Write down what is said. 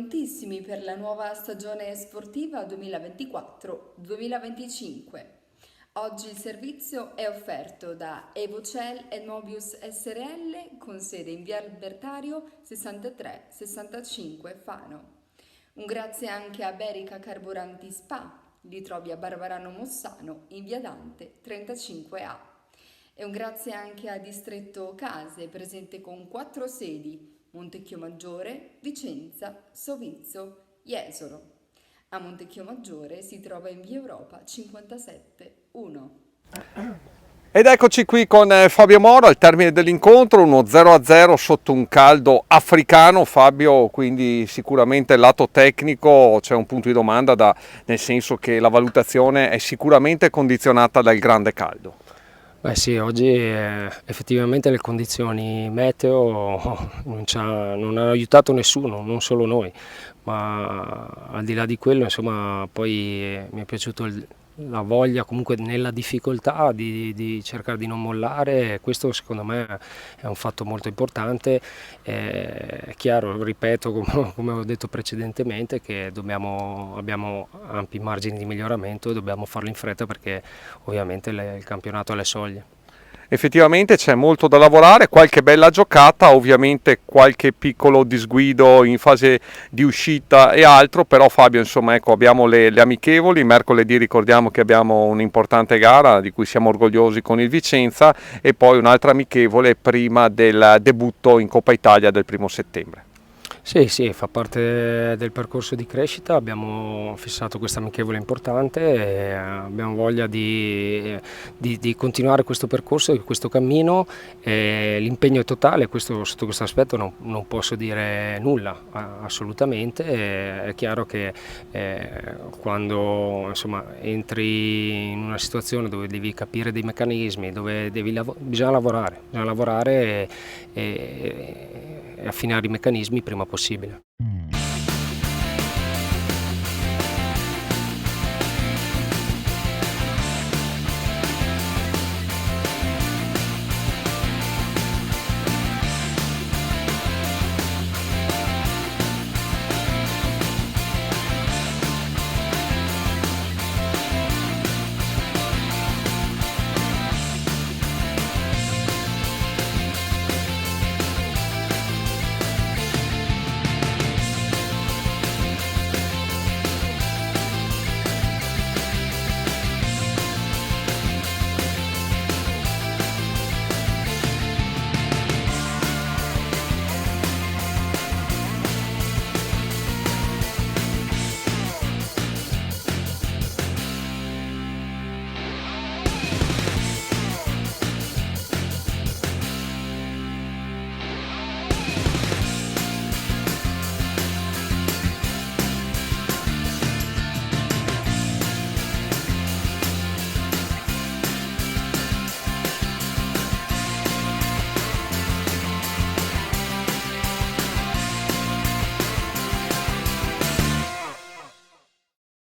prontissimi per la nuova stagione sportiva 2024-2025. Oggi il servizio è offerto da Evocel e Mobius SRL con sede in via Albertario 63-65 Fano. Un grazie anche a Berica Carburanti Spa, li trovi a Barbarano Mossano in via Dante 35A. E un grazie anche a Distretto Case, presente con 4 sedi: Montecchiomaggiore, Vicenza, Sovizzo, Jesolo. A Montecchiomaggiore si trova in via Europa 57-1. Ed eccoci qui con Fabio Moro al termine dell'incontro, uno 0-0 sotto un caldo africano. Fabio, quindi sicuramente lato tecnico c'è un punto di domanda, nel senso che la valutazione è sicuramente condizionata dal grande caldo. Beh sì, oggi effettivamente le condizioni meteo non hanno aiutato nessuno, non solo noi, ma al di là di quello, insomma, poi mi è piaciuto la voglia comunque nella difficoltà di cercare di non mollare. Questo secondo me è un fatto molto importante. È chiaro, ripeto, come ho detto precedentemente, che abbiamo ampi margini di miglioramento e dobbiamo farlo in fretta, perché ovviamente il campionato ha le soglie. Effettivamente c'è molto da lavorare, qualche bella giocata, ovviamente qualche piccolo disguido in fase di uscita e altro, però Fabio, insomma, ecco, abbiamo le amichevoli. Mercoledì ricordiamo che abbiamo un'importante gara di cui siamo orgogliosi con il Vicenza, e poi un'altra amichevole prima del debutto in Coppa Italia del 1° settembre. Sì, fa parte del percorso di crescita. Abbiamo fissato questa amichevole importante e abbiamo voglia di continuare questo percorso, questo cammino. L'impegno è totale, sotto questo aspetto non posso dire nulla, assolutamente. È chiaro che quando insomma, entri in una situazione dove devi capire dei meccanismi, dove bisogna lavorare e affinare i meccanismi prima possibile.